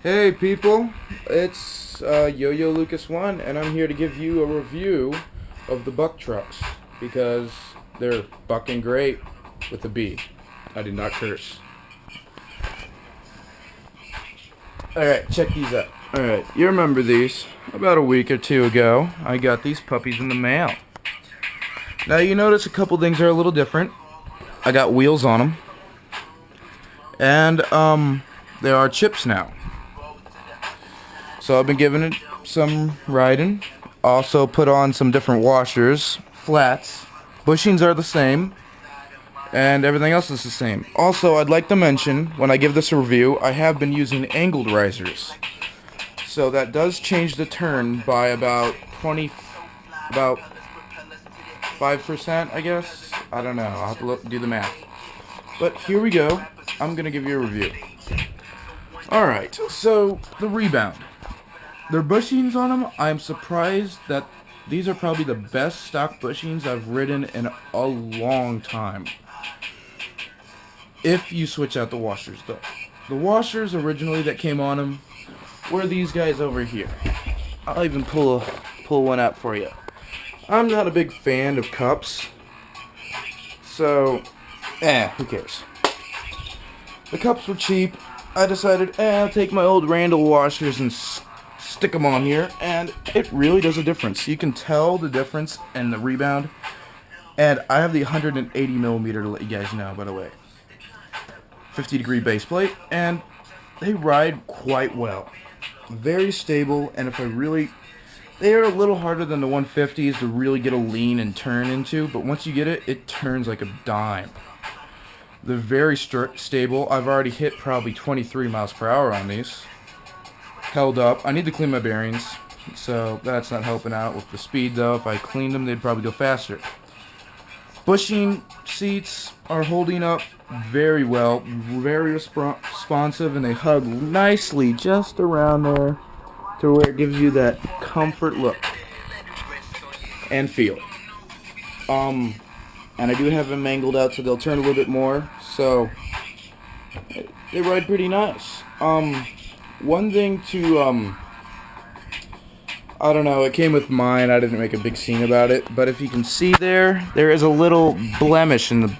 Hey people, it's Yo-Yo Lucas 1, and I'm here to give you a review of the Buck trucks because they're bucking great with a B. I did not curse. Alright, check these out. Alright, you remember these. About a week or two ago, I got these puppies in the mail. Now you notice a couple things are a little different. I got wheels on them. And, there are chips now. So I've been giving it some riding. Also put on some different washers, flats. Bushings are the same, and everything else is the same. Also, I'd like to mention, when I give this a review, I have been using angled risers. So that does change the turn by about 5%, I guess. I don't know. I'll have to do the math. But here we go. I'm going to give you a review. Alright, so the rebound. Their bushings on them, I'm surprised that these are probably the best stock bushings I've ridden in a long time. If you switch out the washers, though. The washers originally that came on them were these guys over here. I'll even pull one out for you. I'm not a big fan of cups, so, who cares? The cups were cheap. I decided, I'll take my old Randall washers and stick them on here, and it really does a difference. You can tell the difference in the rebound. And I have the 180 millimeter to let you guys know, by the way. 50-degree base plate, and they ride quite well. Very stable, and they are a little harder than the 150s to really get a lean and turn into, but once you get it, it turns like a dime. They're very stable. I've already hit probably 23 miles per hour on these. Held up. I need to clean my bearings, so that's not helping out with the speed, though. If I cleaned them, they'd probably go faster. Bushing seats are holding up very well, very responsive, and they hug nicely just around there to where it gives you that comfort look and feel. And I do have them angled out so they'll turn a little bit more, so they ride pretty nice. One thing to, I don't know, it came with mine, I didn't make a big scene about it, but if you can see there is a little blemish in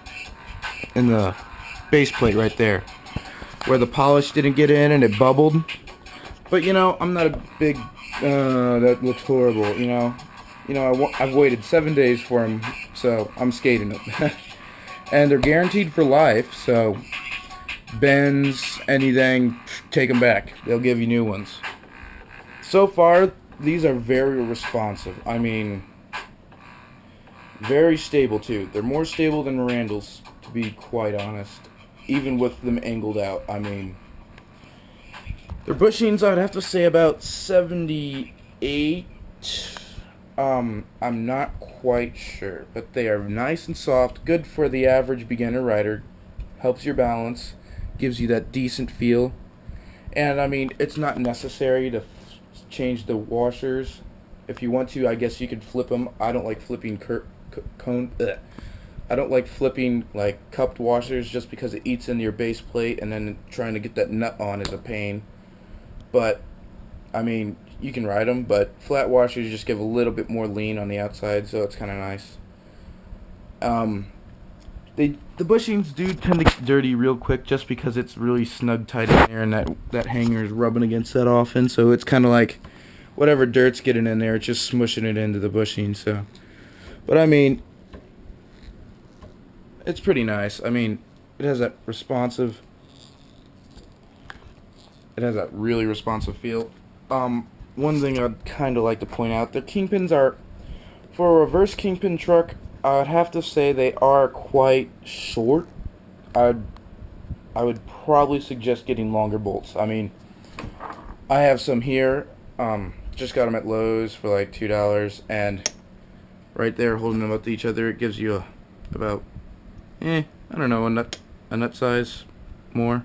the base plate right there, where the polish didn't get in and it bubbled. But, I'm not a big, that looks horrible, I've waited 7 days for them, so I'm skating them. And they're guaranteed for life, so bends, anything, take them back. They'll give you new ones. So far, these are very responsive. I mean, very stable, too. They're more stable than Randall's, to be quite honest. Even with them angled out, I mean, their bushings, I'd have to say about 78. I'm not quite sure, but they are nice and soft, good for the average beginner rider, helps your balance, gives you that decent feel, and I mean, it's not necessary to change the washers. If you want to, I guess you could flip them. I don't like flipping I don't like flipping like cupped washers just because it eats into your base plate, and then trying to get that nut on is a pain. But I mean, you can ride them, but flat washers just give a little bit more lean on the outside, so it's kind of nice. The bushings do tend to get dirty real quick just because it's really snug tight in there, and that hanger is rubbing against that often, so it's kind of like whatever dirt's getting in there, it's just smushing it into the bushing. So, but I mean, it's pretty nice. I mean, it has that really responsive feel. One thing I'd kind of like to point out, the kingpins are, for a reverse kingpin truck, I'd have to say they are quite short. I would probably suggest getting longer bolts. I mean, I have some here, just got them at Lowe's for like $2, and right there holding them up to each other, it gives you about, I don't know, a nut size more.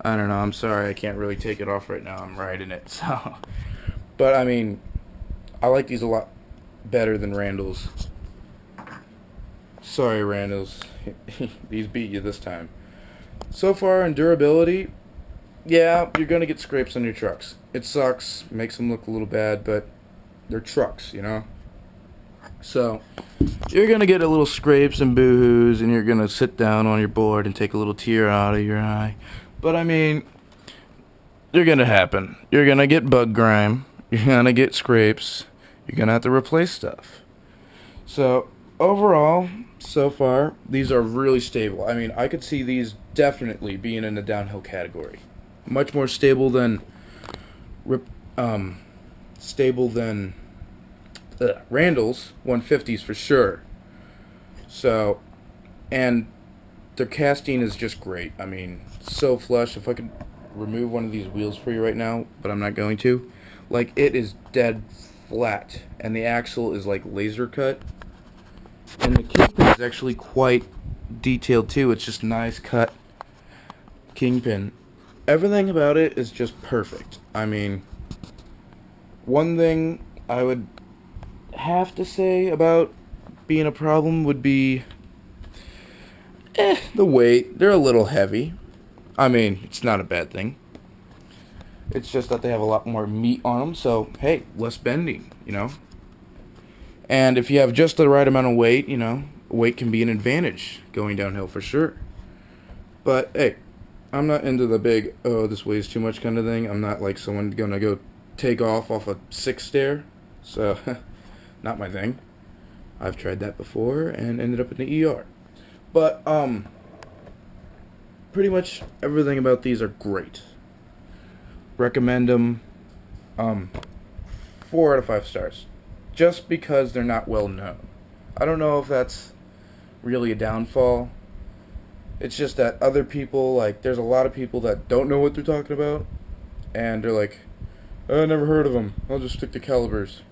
I don't know, I'm sorry, I can't really take it off right now, I'm riding it, so. But, I mean, I like these a lot better than Randall's. Sorry, Randall's. These beat you this time. So far, in durability, yeah, you're gonna get scrapes on your trucks. It sucks, makes them look a little bad, but they're trucks, you know? So, you're gonna get a little scrapes and boo-hoos, and you're gonna sit down on your board and take a little tear out of your eye. But I mean, they're gonna happen. You're gonna get bug grime, you're gonna get scrapes, you're gonna have to replace stuff. So, overall, so far, these are really stable. I mean, I could see these definitely being in the downhill category. Much more stable than, stable than Randall's 150s for sure. So, and their casting is just great. I mean, so flush. If I could remove one of these wheels for you right now, but I'm not going to. Like, it is dead flat, and the axle is like laser cut. And the kingpin is actually quite detailed too. It's just nice cut kingpin. Everything about it is just perfect. I mean, one thing I would have to say about being a problem would be the weight. They're a little heavy. I mean, it's not a bad thing. It's just that they have a lot more meat on them, so hey, less bending, you know? And if you have just the right amount of weight, you know, weight can be an advantage going downhill for sure. But hey, I'm not into the big, oh, this weighs too much kind of thing. I'm not like someone gonna go take off a 6 stair, so not my thing. I've tried that before and ended up in the ER. But pretty much everything about these are great. Recommend them. 4 out of 5 stars. Just because they're not well known. I don't know if that's really a downfall. It's just that other people, like, there's a lot of people that don't know what they're talking about, and they're like, oh, I never heard of them. I'll just stick to calibers.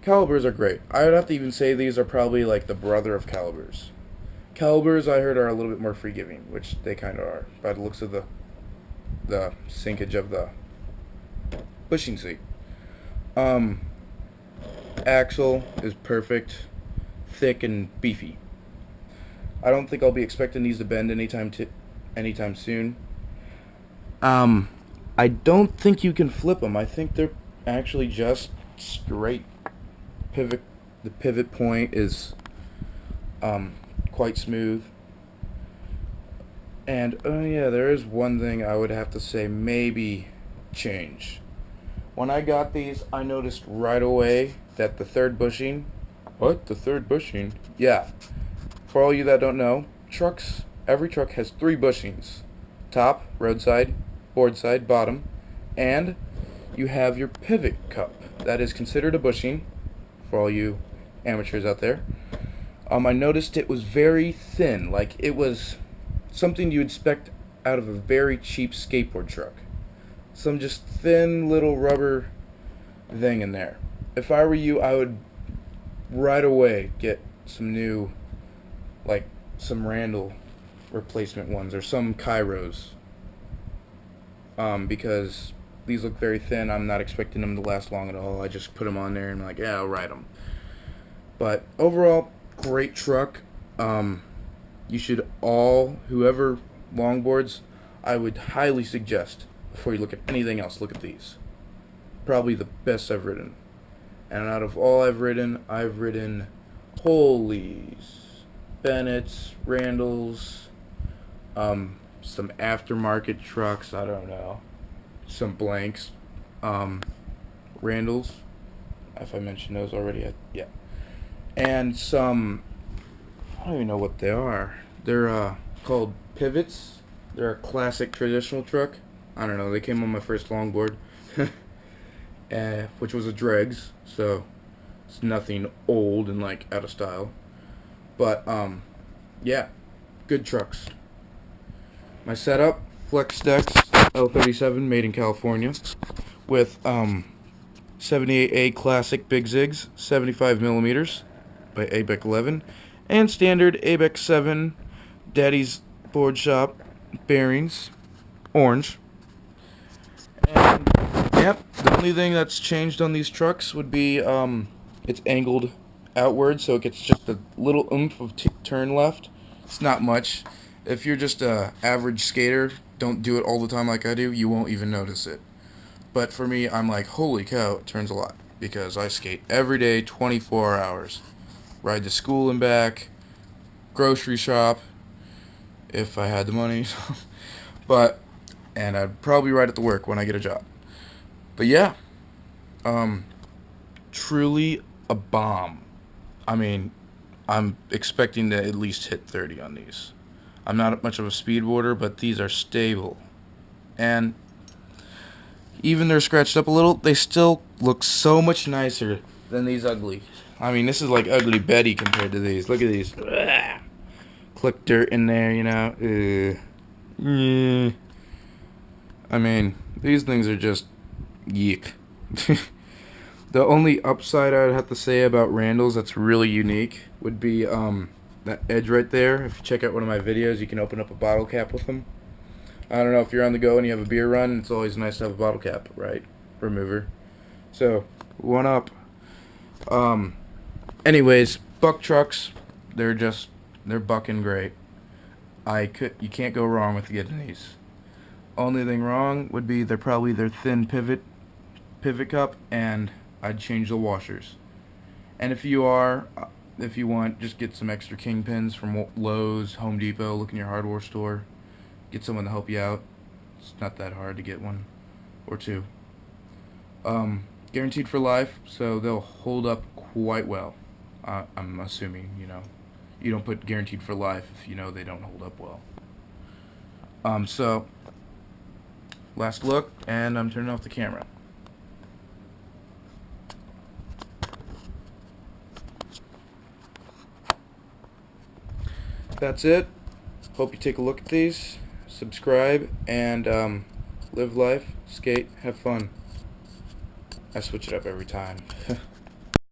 Calibers are great. I would have to even say these are probably like the brother of calibers. Calibers, I heard, are a little bit more forgiving, which they kind of are, by the looks of the sinkage of the bushing seat. Axle is perfect, thick and beefy. I don't think I'll be expecting these to bend anytime soon. I don't think you can flip them. I think they're actually just straight pivot. The pivot point is quite smooth. And oh yeah, there is one thing I would have to say maybe change. When I got these, I noticed right away that the third bushing. What? The third bushing? Yeah. For all you that don't know, trucks, every truck has 3 bushings. Top, roadside, board side, bottom, and you have your pivot cup. That is considered a bushing for all you amateurs out there. I noticed it was very thin, like it was something you would expect out of a very cheap skateboard truck. Some just thin little rubber thing in there. If I were you, I would right away get some new, like some Randall replacement ones or some Kairos. Because these look very thin. I'm not expecting them to last long at all. I just put them on there and I'm like, yeah, I'll ride them. But overall, great truck. You should all, whoever longboards, I would highly suggest, before you look at anything else, look at these. Probably the best I've ridden. And out of all I've ridden Holeys, Bennett's, Randall's, some aftermarket trucks, I don't know, some blanks, Randall's, if I mentioned those already, yeah, and some, I don't even know what they are. They're called Pivots. They're a classic traditional truck. I don't know, they came on my first longboard, which was a Dregs, so it's nothing old and like out of style. But yeah, good trucks. My setup, Flex Decks L37 made in California with 78A classic Big Zigs 75 millimeters by ABEC 11 and standard ABEC 7 Daddy's Board Shop bearings, orange. And yep, the only thing that's changed on these trucks would be it's angled outward, so it gets just a little oomph of turn left. It's not much. If you're just a average skater, don't do it all the time like I do, you won't even notice it. But for me, I'm like, holy cow, it turns a lot. Because I skate every day, 24 hours. Ride to school and back, grocery shop, if I had the money. And I'd probably ride it to work when I get a job. But yeah, truly a bomb. I mean, I'm expecting to at least hit 30 on these. I'm not much of a speedboarder, but these are stable. And even they're scratched up a little, they still look so much nicer than these ugly. I mean, this is like Ugly Betty compared to these. Look at these. Ugh. Click dirt in there, you know. I mean, these things are just yeek. The only upside I'd have to say about Randalls that's really unique would be that edge right there. If you check out one of my videos, you can open up a bottle cap with them. I don't know, if you're on the go and you have a beer run, it's always nice to have a bottle cap, right? Remover. So, one up. Anyways, Buck trucks, they're bucking great. You can't go wrong with getting these. Only thing wrong would be they're probably their thin pivot cup, and I'd change the washers. And if you want, just get some extra kingpins from Lowe's, Home Depot, look in your hardware store. Get someone to help you out. It's not that hard to get one or two. Guaranteed for life, so they'll hold up quite well. I'm assuming, you don't put guaranteed for life if you know they don't hold up well. So, last look, and I'm turning off the camera. That's it. Hope you take a look at these, subscribe, and live life, skate, have fun. I switch it up every time.